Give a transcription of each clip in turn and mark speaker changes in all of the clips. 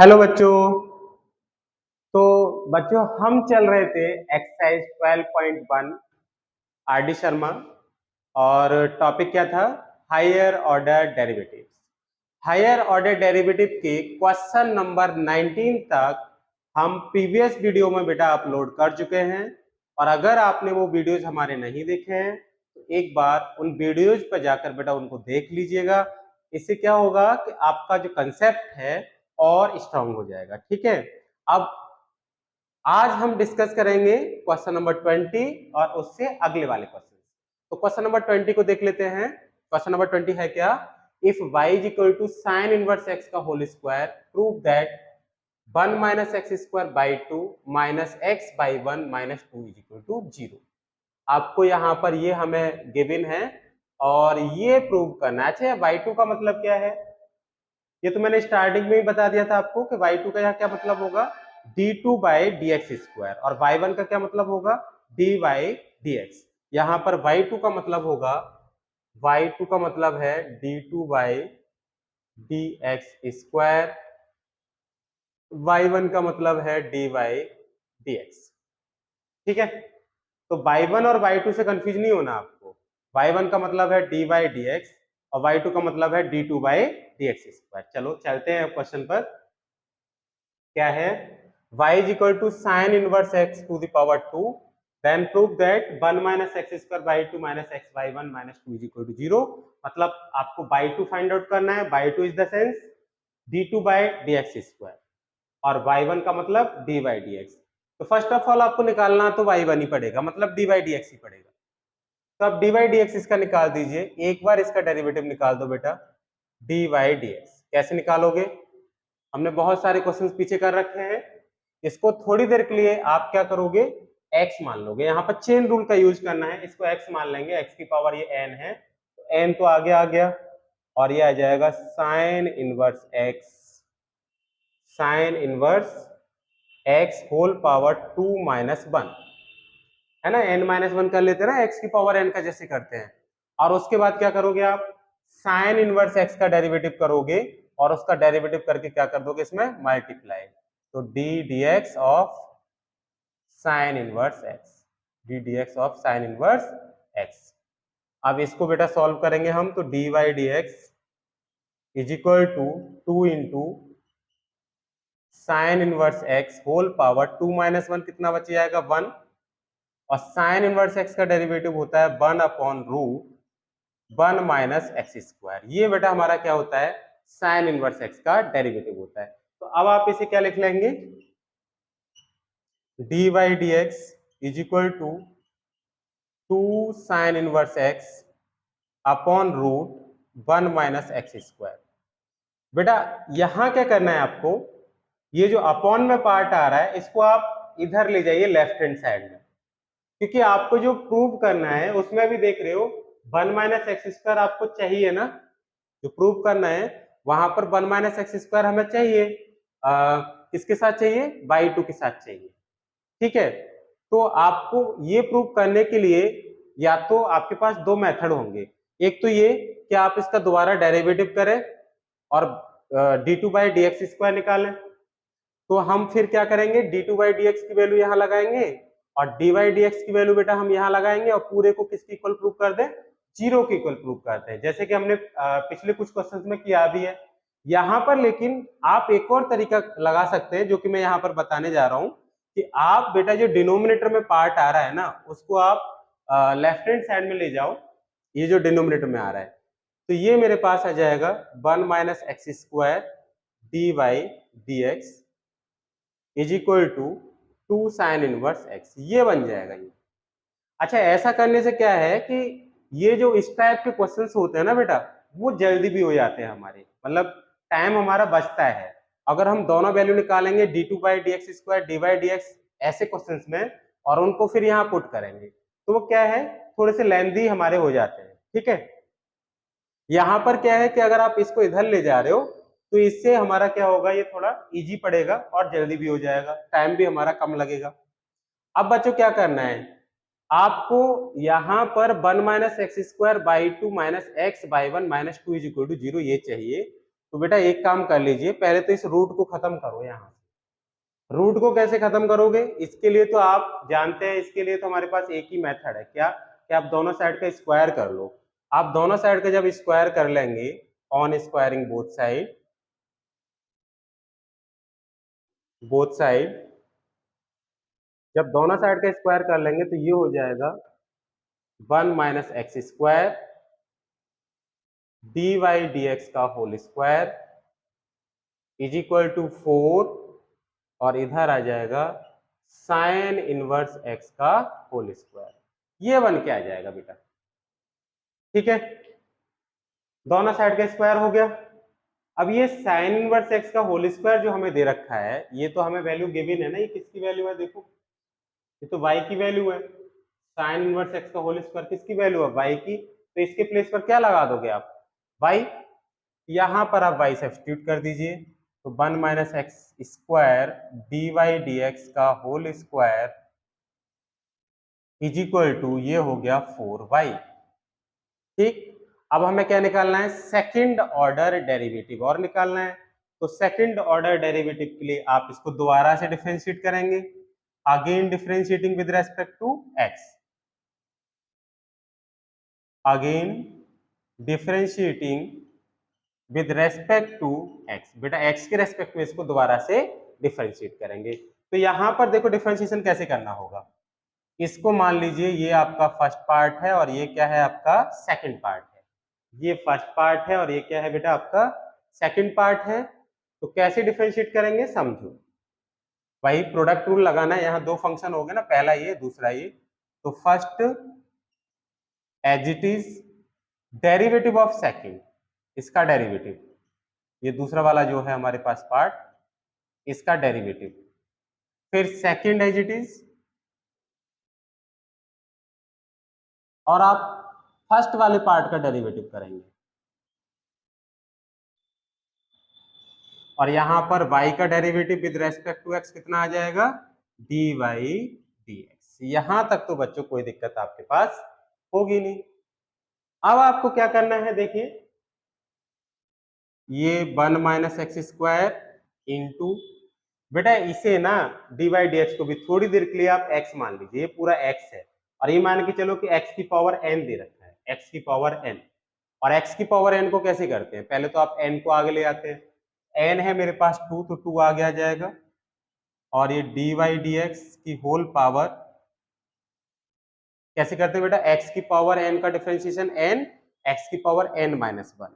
Speaker 1: Hello बच्चों। तो बच्चों हम चल रहे थे एक्सरसाइज 12.1 आर डी शर्मा और टॉपिक क्या था? Higher order derivatives. Higher order derivative के क्वेश्चन नंबर 19 तक हम प्रीवियस वीडियो में बेटा अपलोड कर चुके हैं और अगर आपने वो वीडियोज हमारे नहीं देखे हैं तो एक बार उन वीडियोज पर जाकर बेटा उनको देख लीजिएगा। इससे क्या होगा कि आपका जो कंसेप्ट है और स्ट्रांग हो जाएगा। ठीक है, अब आज हम डिस्कस करेंगे क्वेश्चन नंबर 20 और उससे अगले वाले क्वेश्चन। तो क्वेश्चन नंबर 20 को देख लेते हैं। क्वेश्चन नंबर 20 है क्या? If y is equal to sine inverse x का whole square prove that 1 minus x square by 2 minus x by 1 minus 2 is equal to 0। आपको यहाँ पर ये हमें गिवन है और ये प्रूव करना है। अच्छा, y2 का मतलब क्या है? ये तो मैंने स्टार्टिंग में ही बता दिया था आपको कि y2 का यहाँ क्या मतलब होगा, d2 by d x square, और y1 का क्या मतलब होगा, dy dx। यहाँ पर y2 का मतलब होगा, y2 का मतलब है d2 by d x square, y1 का मतलब है dy dx। ठीक है, तो y1 और y2 से कंफ्यूज नहीं होना आपको। y1 का मतलब है dy dx और y2 का मतलब है d2 by d x square. चलो चलते हैं क्वेश्चन पर। क्या है? y is equal to sine inverse x to the power 2 then prove that 1 minus x square by 2 minus x by 1 minus 2 is equal to 0। मतलब आपको बाई 2 फाइंड आउट करना है। By 2 is the sense d2 by d x square और y1 का मतलब dy dx। तो first of all आपको निकालना तो y1 ही पड़ेगा, मतलब dy dx ही पड़ेगा। तो अब dy dx इसका निकाल दीजिए। एक बार इसका डेरिवेटिव निकाल दो बेटा, dy dx। कैसे निकालोगे? हमने बहुत सारे क्वेश्चंस पीछे कर रखे हैं। इसको थोड़ी देर के लिए आप क्या करोगे, x मान लोगे। यहाँ पर चेन रूल का यूज करना है। इसको x मान लेंगे, x की पावर ये n है, तो n तो आगे आ गया और ये आ जाएगा sine inverse x, sine inverse x whole power 2 minus 1, है ना। n माइनस 1 कर लेते हैं ना, x की पावर n का जैसे करते हैं। और उसके बाद क्या करोगे आप, साइन इनवर्स x का डेरिवेटिव करोगे और उसका डेरिवेटिव करके क्या कर दोगे, इसमें मल्टीप्लाई। तो d dx of sine inverse x, d dx of sine inverse x। अब इसको बेटा सॉल्व करेंगे हम, तो dy dx is equal to 2 into sine inverse x whole power 2 minus 1, कितना बच जाएगा 1, और साइन इनवर्स x का डेरिवेटिव होता है 1 upon root 1 minus x square. ये बेटा हमारा क्या होता है, साइन इनवर्स x का डेरिवेटिव होता है। तो अब आप इसे क्या लिख लेंगे, dy dx is equal to 2 sine inverse x upon root 1 minus x square. बेटा यहां क्या करना है आपको, ये जो अपॉन में पार्ट आ रहा है इसको आप इधर ले जाइए लेफ्ट हैंड साइड में, क्योंकि आपको जो प्रूव करना है उसमें भी देख रहे हो 1 माइनस एक्स स्क्वायर आपको चाहिए ना। जो प्रूव करना है वहां पर 1 माइनस एक्स स्क्वायर हमें चाहिए, किसके साथ चाहिए, बाई 2 के साथ चाहिए। ठीक है, तो आपको ये प्रूव करने के लिए या तो आपके पास दो मेथड होंगे। एक तो ये कि आप इसका दोबारा डेरिवेटिव करें और d2 by d x square निकालें। तो हम फिर क्या करेंगे, d2 बाई डी एक्स की वैल्यू यहाँ लगाएंगे और dy dx की वैल्यू बेटा हम यहाँ लगाएंगे और पूरे को किसके इक्वल प्रूव कर दें, जीरो के इक्वल प्रूव करते हैं, जैसे कि हमने पिछले कुछ क्वेश्चंस में किया भी है। यहाँ पर लेकिन आप एक और तरीका लगा सकते हैं जो कि मैं यहाँ पर बताने जा रहा हूँ, कि आप बेटा जो डिनोमिनेटर में पार्ट आ रहा है ना उसको आप लेफ्ट हैंड साइड में ले जाओ। ये जो डिनोमिनेटर में आ रहा है तो ये मेरे पास आ जाएगा 1 minus x square d y d x is equal to 2 sine inverse x, ये बन जाएगा ये। अच्छा, ऐसा करने से क्या है कि ये जो इस टाइप के क्वेश्चंस होते हैं ना बेटा, वो जल्दी भी हो जाते हैं हमारे, मतलब टाइम हमारा बचता है। अगर हम दोनों वैल्यू निकालेंगे d2 by d x square d y d x ऐसे क्वेश्चंस में और उनको फिर यहाँ पुट करेंगे तो वो क्या है, थोड़े से लेंदी हमारे हो जाते हैं। ठीक है, यहाँ पर क्या है कि अगर आप इसको इधर ले जा रहे हो तो इससे हमारा क्या होगा, ये थोड़ा इजी पड़ेगा और जल्दी भी हो जाएगा, टाइम भी हमारा कम लगेगा। अब बच्चों क्या करना है, आपको यहाँ पर 1 minus x square by 2 minus x by 1 minus 2 is equal to 0 ये चाहिए। तो बेटा एक काम कर लीजिए, पहले तो इस रूट को खत्म करो। यहाँ रूट को कैसे खत्म करोगे, इसके लिए तो आप जानते हैं, इसके लिए तो हमारे पास एक ही मेथड है, क्या कि आप दोनों साइड का स्क्वायर कर लो। आप दोनों साइड का जब स्क्वायर कर लेंगे, ऑन स्क्वायरिंग बोथ साइड, जब दोनों साइड का स्क्वायर कर लेंगे तो ये हो जाएगा 1 minus x square d y d x का whole square is equal to 4, और इधर आ जाएगा साइन इनवर्स एक्स का होल स्क्वायर। ये बन के आ जाएगा बेटा, ठीक है। दोनों साइड का स्क्वायर हो गया। अब ये साइन इनवर्स एक्स का होल स्क्वायर जो हमें दे रखा है, ये तो हमें वैल्यू गिवन है ना, ये किसकी वैल्यू है, देखो ये तो y की वैल्यू है। साइन इनवर्स एक्स का होल स्क्वायर किसकी वैल्यू है, y की। तो इसके प्लेस पर क्या लगा दोगे आप, y। यहां पर आप y सब्स्टिट्यूट कर दीजिए, तो 1 minus x square d y d x का whole square is equal to, ये हो गया 4y, ठीक। अब हमें क्या निकालना है, सेकंड ऑर्डर डेरिवेटिव और निकालना है। तो सेकंड ऑर्डर डेरिवेटिव के लिए आप इसको दोबारा से डिफरेंशिएट करेंगे, again differentiating with respect to x, again differentiating with respect to x। बेटा x के रेस्पेक्ट में इसको दोबारा से डिफरेंशिएट करेंगे। तो यहां पर देखो डिफरेंशिएशन कैसे करना होगा, इसको मान लीजिए ये आपका फर्स्ट पार्ट है और ये क्या है, आपका सेकंड पार्ट है। ये फर्स्ट पार्ट है और ये क्या है बेटा, आपका सेकंड पार्ट है। तो कैसे डिफरेंशिएट करेंगे समझो, वही प्रोडक्ट रूल लगाना है। यहाँ दो फंक्शन हो गए ना, पहला ये दूसरा ये। तो first as it is derivative of second, इसका डेरिवेटिव, ये दूसरा वाला जो है हमारे पास पार्ट, इसका डेरिवेटिव। फिर सेकंड एज इट इज, और आप फर्स्ट वाले पार्ट का डेरिवेटिव करेंगे। और यहां पर y का derivative with respect to x कितना आ जाएगा, dy dx। यहां तक तो बच्चों कोई दिक्कत आपके पास होगी नहीं। अब आपको क्या करना है, देखिए ये 1 माइनस एक्स स्क्वायर इंटू, बेटा इसे ना dy dx को भी थोड़ी देर के लिए आप x मान लीजिए, ये पूरा x है, और ये मान के चलो कि x की पावर n दे रखा है, x की पावर n। और x की पावर n को कैसे करते हैं, पहले तो आप n को आगे ले आते हैं, n है मेरे पास 2, तो 2 आगे आ जाएगा, और ये dy dx की होल पावर कैसे करते हैं बेटा, x की पावर n का डिफरेंशिएशन n, x की पावर n माइनस 1,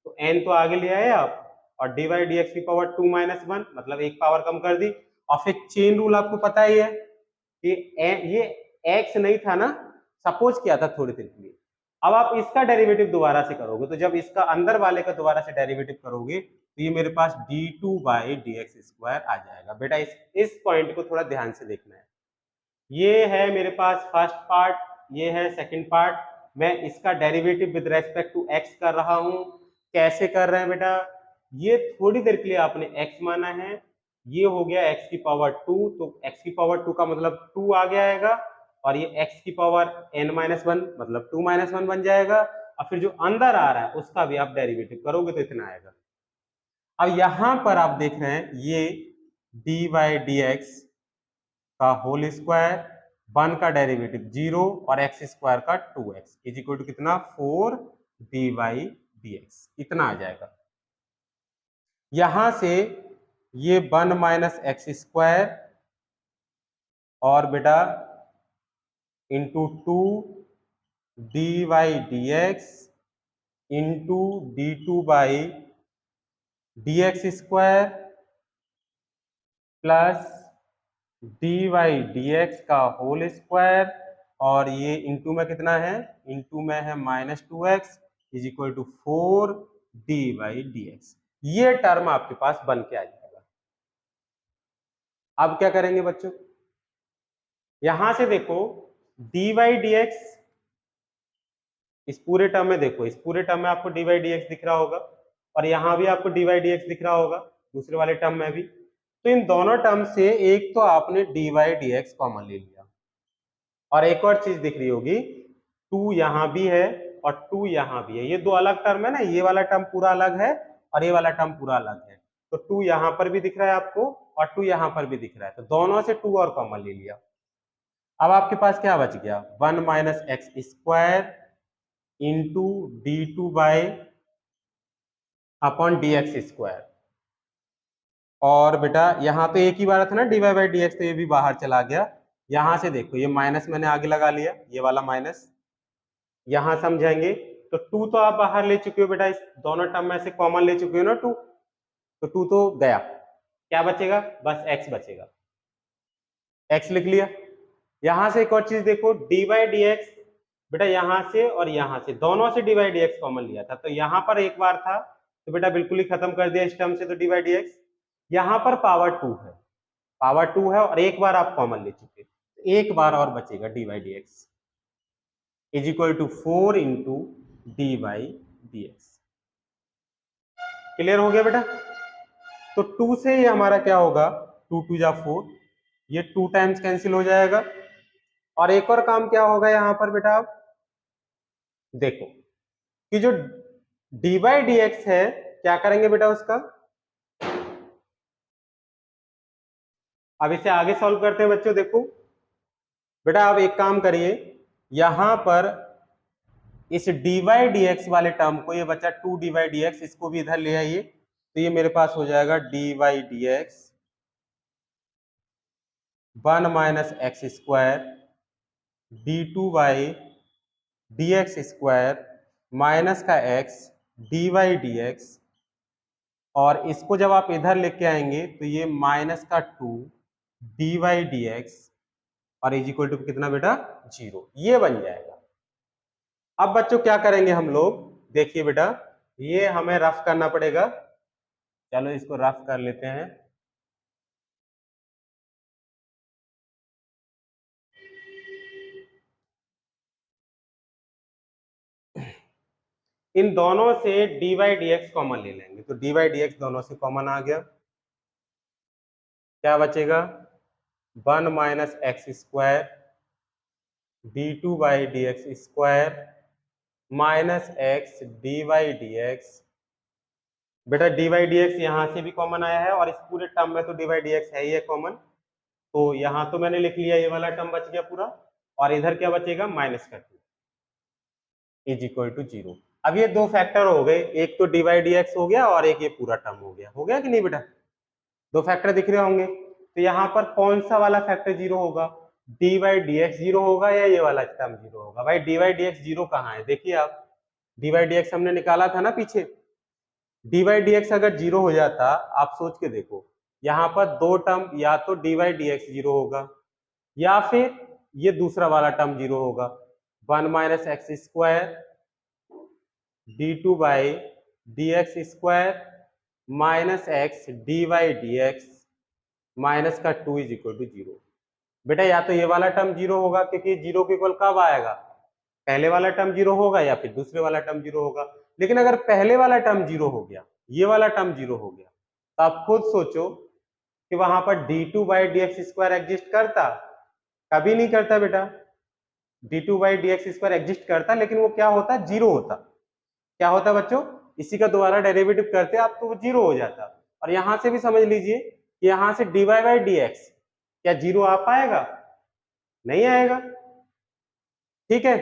Speaker 1: तो n तो आगे ले आए आप, और dy dx की पावर 2 माइनस 1, मतलब एक पावर कम कर दी। और फिर चेन रूल आपको पता ही है कि ये x नहीं था ना, सपोज किया था थोड़ी देर के लिए। अब आप इसका डेरिवेटिव दोबारा से करोगे, तो जब इसका अंदर वाले का दोबारा से डेरिवेटिव करोगे तो ये मेरे पास d2 बाई dx स्क्वायर आ जाएगा। बेटा इस पॉइंट को थोड़ा ध्यान से देखना है। ये है मेरे पास फर्स्ट पार्ट, ये है सेकंड पार्ट। मैं इसका derivative with respect to x कर रहा हूं। कैसे कर रहे हैं बेटा, ये थोड़ी देर के लिए आपने x माना है, ये हो गया x की पावर 2, तो x की पावर 2 का मतलब 2 आगे आएगा, और ये x की पावर n माइनस 1 मतलब 2 माइनस 1 बन जाएगा। और फिर जो अंदर आ रहा है उसका भी आप डेरिवेटिव करोगे तो इतना आएगा। अब यहां पर आप देख रहे हैं ये dy dx का होल स्क्वायर, 1 का डेरिवेटिव 0 और x स्क्वायर का 2x इज इक्वल टू कितना, 4 dy dx, इतना आ जाएगा। यहां से ये 1 माइनस एक्स स्क्वायर और बेटा into 2 dy dx into d2 by dx square plus dy dx का होल स्क्वायर, और ये इंटू में कितना है, इंटू में है minus 2x is equal to 4 dy dx। ये टर्म आपके पास बन के आ जाएगा। अब क्या करेंगे बच्चों, यहां से देखो dy dx, इस पूरे टर्म में देखो, इस पूरे टर्म में आपको dy dx दिख रहा होगा, और यहां भी आपको dy dx दिख रहा होगा, दूसरे वाले टर्म में भी। तो इन दोनों टर्म से एक तो आपने dy dx कॉमन ले लिया, और एक और चीज दिख रही होगी, 2 यहां भी है और 2 यहां भी है। ये दो अलग टर्म है ना, ये वाला टर्म पूरा अलग है, और ये वाला टर्म पूरा अलग है। तो 2 यहाँ पर भी दिख रहा है आपको और 2 यहाँ पर भी दिख रहा है, तो दोनों से 2 और कॉमन ले लिया। अब आपके पास क्या बच गया, 1 minus x square into d two by upon d x square. और बेटा यहाँ तो एक ही बार था ना d y by d x, तो ये भी बाहर चला गया। यहां से देखो ये माइनस मैंने आगे लगा लिया, ये वाला माइनस यहां समझाएंगे। तो 2 तो आप बाहर ले चुके हो बेटा, इस दोनों टर्म में से कॉमन ले चुके हो ना 2, तो 2 तो गया, क्या बचेगा, बस x बचेगा, x लिख लिया। यहां से एक और चीज देखो, डी बाई डी एक्स, बेटा यहां से और यहां से दोनों से D by d x common लिया था, तो यहां पर एक बार था तो बेटा बिल्कुल ही खत्म कर दिया इस टर्म से, तो डी बाई डी एक्स। यहां पर पावर 2 है, पावर 2 है और एक बार आप कॉमन ले चुके, एक बार और बचेगा d by d x is equal to 4 into d by d x. Clear हो गया बेटा। तो 2 से ये हमारा क्या होगा, 2 2 जा 4, ये 2 टाइम्स कैंसिल हो जाएगा। और एक और काम क्या होगा यहां पर बेटा, आप देखो कि जो डी बाई डी एक्स है क्या करेंगे बेटा उसका, अब इसे आगे सॉल्व करते हैं बच्चों। देखो बेटा आप एक काम करिए, यहां पर इस डी वाई डी एक्स वाले टर्म को, ये बचा 2 डी वाई डी एक्स, इसको भी इधर ले आइए, तो ये मेरे पास हो जाएगा d y d x 1 minus x square d two by d x square minus का x d y d x, और इसको जब आप इधर लेके आएंगे तो ये माइनस का 2 डी वाई डी एक्स और इज इक्वल टू कितना बेटा 0, ये बन जाएगा। अब बच्चों क्या करेंगे हम लोग, देखिए बेटा ये हमें रफ करना पड़ेगा, चलो इसको रफ कर लेते हैं। इन दोनों से d y d x common ले लेंगे, तो डी वाई डी एक्स दोनों से कॉमन आ गया, क्या बचेगा 1 minus x square d two by d x square minus x d y d x. बेटा डी वाई डी एक्स यहां से भी कॉमन आया है और इस पूरे टर्म में तो डी वाई डी एक्स है ही है कॉमन, तो यहां तो मैंने लिख लिया, ये वाला टर्म बच गया पूरा, और इधर क्या बचेगा माइनस का 2 इज इक्वल टू 0। अब ये दो फैक्टर हो गए, एक तो डी वाई डी एक्स हो गया और एक ये पूरा टर्म हो गया कि नहीं बेटा, दो फैक्टर दिख रहे होंगे। तो यहाँ पर कौन सा वाला फैक्टर 0 होगा, डी वाई डी एक्स 0 होगा या ये वाला टर्म 0 होगा। भाई डी वाई डी एक्स 0 कहाँ है, देखिए आप, डी वाई डी एक्स हमने निकाला था ना पीछे, डी वाई डी एक्स अगर 0 हो जाता, आप सोच के देखो, यहाँ पर दो टर्म, या तो डी वाई डी एक्स 0 होगा या फिर ये दूसरा वाला टर्म 0 होगा, 1 minus x square d two by d x square minus x d y d x minus का 2 इज इक्वल टू 0। बेटा या तो ये वाला टर्म 0 होगा, क्योंकि 0 के इक्वल कब आएगा, पहले वाला टर्म 0 होगा या फिर दूसरे वाला टर्म 0 होगा। लेकिन अगर पहले वाला टर्म 0 हो गया, ये वाला टर्म 0 हो गया, तो आप खुद सोचो कि वहां पर D two by d x square exist करता, कभी नहीं करता बेटा। D two by d x square exist करता, लेकिन वो क्या होता, 0 होता, क्या होता बच्चों, इसी का दोबारा डेरिवेटिव करते आप तो वो 0 हो जाता। और यहां से भी समझ लीजिए कि यहां से d y by d x क्या 0 आ पाएगा, नहीं आएगा, ठीक है।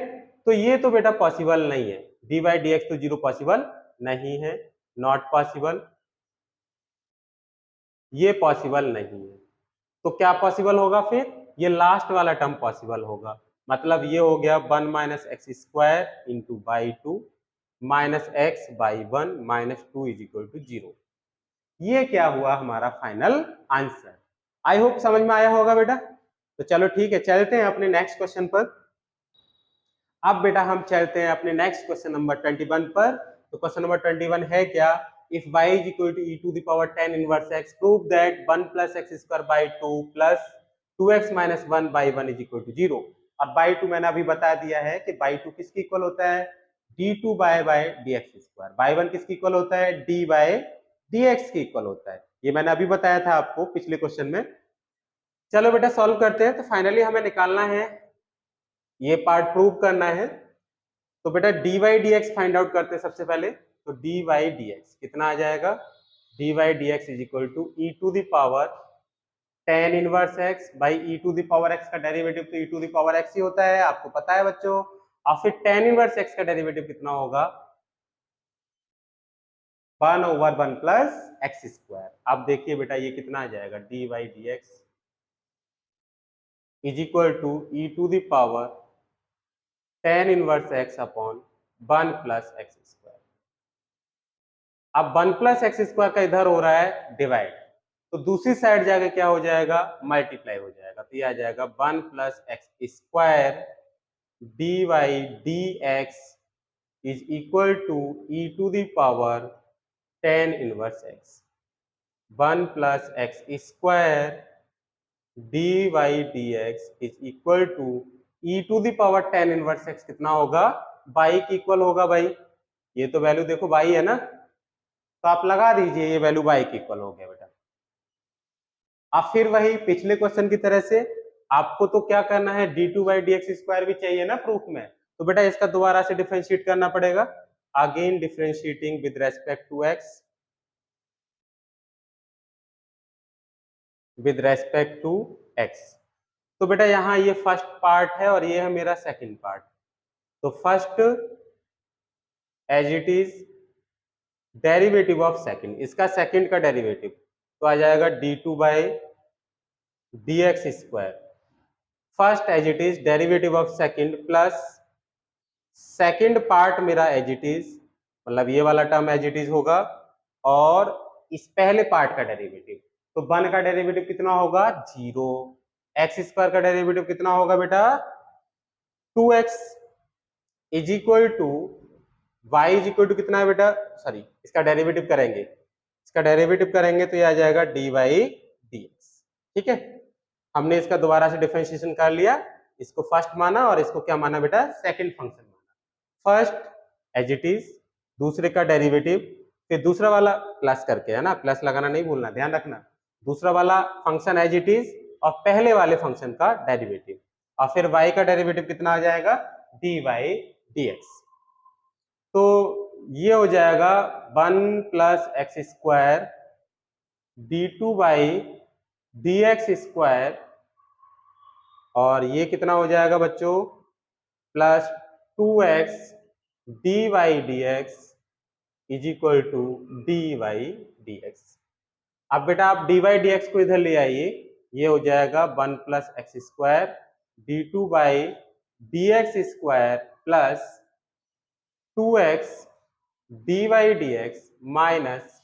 Speaker 1: तो ये तो बेटा पॉसिबल नहीं है, डी बाई डी एक्स तो 0 पॉसिबल नहीं है, नॉट पॉसिबल, ये पॉसिबल नहीं है। तो क्या पॉसिबल होगा फिर, ये लास्ट वाला टर्म पॉसिबल होगा, मतलब ये हो गया 1 minus x square into by 2 minus x by 1 minus 2 is equal to 0। ये क्या हुआ हमारा फाइनल आंसर। आई होप समझ में आया होगा बेटा। तो चलो ठीक है, चलते हैं अपने नेक्स्ट क्वेश्चन पर। अब बेटा हम चलते हैं अपने नेक्स्ट क्वेश्चन नंबर 21 पर। तो क्वेश्चन नंबर 21 है क्या, if y is equal to e to the power 10 inverse x, prove that 1 plus x square by 2 plus 2x minus 1 by 1 is equal to 0। और by 2 मैंने अभी बता दिया है कि by 2 किसकी इक्वल होता है, d2 by dx square, by 1 किसकी इक्वल होता है, d by dx की इक्वल होता है, ये मैंने अभी बताया था आपको पिछले क्वेश्चन में। चलो बेटा सॉल्व करते हैं। तो फाइनली हमें निकालना है, ये पार्ट प्रूव करना है। तो बेटा dy dx फाइंड आउट करते हैं सबसे पहले। तो डी वाई डी एक्स कितना आ जाएगा, d y d x is equal to e to the power tan inverse x by e to the power x का डेरिवेटिव तो e to the power x ही होता है, आपको पता है बच्चों। और फिर टेन इनवर्स एक्स का डेरिवेटिव कितना होगा, 1/1 प्लस एक्स स्क्वायर। आप देखिए बेटा ये कितना आ जाएगा, d y d x is equal to e to the power tan inverse x upon 1 plus x square. अब 1 प्लस एक्स स्क्वायर का इधर हो रहा है डिवाइड, तो दूसरी साइड जाके क्या हो जाएगा, मल्टीप्लाई हो जाएगा, तो ये आ जाएगा 1 plus x square d y d x is equal to e to the power tan inverse x. 1 plus x square d y d x is equal to e to the power tan inverse x कितना होगा, by के equal होगा भाई। ये तो value देखो by है ना, तो आप लगा दीजिए ये वैल्यू बाई के इक्वल हो गया बेटा। अब फिर वही पिछले क्वेश्चन की तरह से आपको तो क्या करना है, D two by d x square भी चाहिए ना प्रूफ में, तो बेटा इसका दोबारा से डिफरेंशिएट करना पड़ेगा। Again differentiating with respect to x, with respect to x. तो बेटा यहाँ ये फर्स्ट पार्ट है और ये है मेरा सेकंड पार्ट। तो first as it is derivative of second, इसका सेकंड का डेरिवेटिव तो आ जाएगा d two by d x square. First as it is derivative of second plus second part मेरा एज इट इज, मतलब ये वाला टर्म एज इट इज होगा, और इस पहले पार्ट का डेरिवेटिव, तो 1 का डेरिवेटिव कितना होगा, 0। एक्स स्क्वायर का डेरिवेटिव कितना होगा बेटा, 2x is equal to y is equal to कितना है बेटा, सॉरी इसका डेरिवेटिव करेंगे, तो ये आ जाएगा डी वाई डी एक्स। ठीक है, हमने इसका दोबारा से डिफरेंशिएशन कर लिया, इसको फर्स्ट माना और इसको क्या माना बेटा, सेकंड फंक्शन माना। फर्स्ट एज इट इज, दूसरे का डेरिवेटिव, फिर दूसरा वाला प्लस करके, है ना, प्लस लगाना नहीं भूलना, ध्यान रखना, दूसरा वाला फंक्शन एज इट इज और पहले वाले फंक्शन का डेरिवेटिव, और फिर y का डेरिवेटिव कितना आ जाएगा, डी वाई डी एक्स। तो ये हो जाएगा 1 plus x square d two by d x square, और ये कितना हो जाएगा बच्चों, plus 2x d y d x is equal to d y d x. अब बेटा आप डी वाई डी एक्स को इधर ले आइए, ये हो जाएगा 1 plus x square d two by d x square plus 2x d y d x minus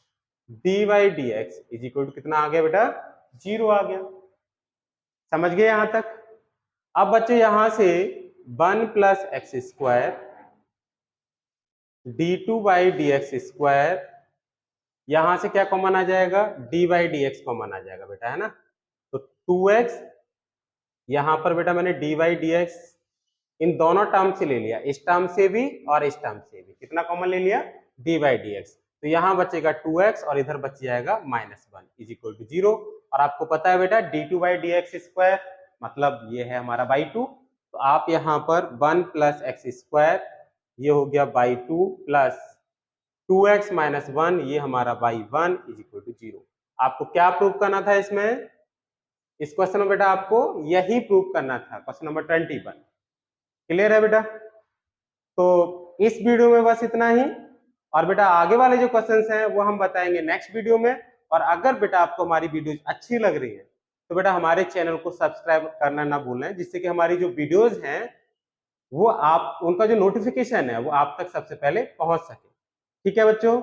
Speaker 1: d y d x is equal to कितना आ गया बेटा, 0 आ गया। समझ गए यहां तक। अब बच्चे यहां से 1 plus x square d two by d x square, यहां से क्या कॉमन आ जाएगा, d y d x common आ जाएगा बेटा, है ना। तो 2x, यहां पर बेटा मैंने डी वाई डी एक्स इन दोनों टर्म से ले लिया, इस टर्म से भी और इस टर्म से भी, कितना कॉमन ले लिया, डी वाई डी एक्स। तो यहां बचेगा 2x और इधर बच जाएगा -1 इज इक्वल टू 0। और आपको पता है बेटा D two by d x square मतलब ये है हमारा बाई 2, तो आप यहाँ पर 1 प्लस एक्स स्क्वायर, ये हो गया बाई 2 प्लस 2x माइनस 1, ये हमारा बाई 1 इज इक्वल टू 0। आपको क्या प्रूव करना था इसमें, इस क्वेश्चन में बेटा आपको यही प्रूव करना था, क्वेश्चन नंबर 21। क्लियर है बेटा। तो इस वीडियो में बस इतना ही, और बेटा आगे वाले जो क्वेश्चंस हैं वो हम बताएंगे नेक्स्ट वीडियो में। और अगर बेटा आपको हमारी वीडियोज अच्छी लग रही है तो बेटा हमारे चैनल को सब्सक्राइब करना ना भूलें, जिससे कि हमारी जो वीडियोज हैं वो आप, उनका जो नोटिफिकेशन है वो आप तक सबसे पहले पहुंच सके। ठीक है बच्चों।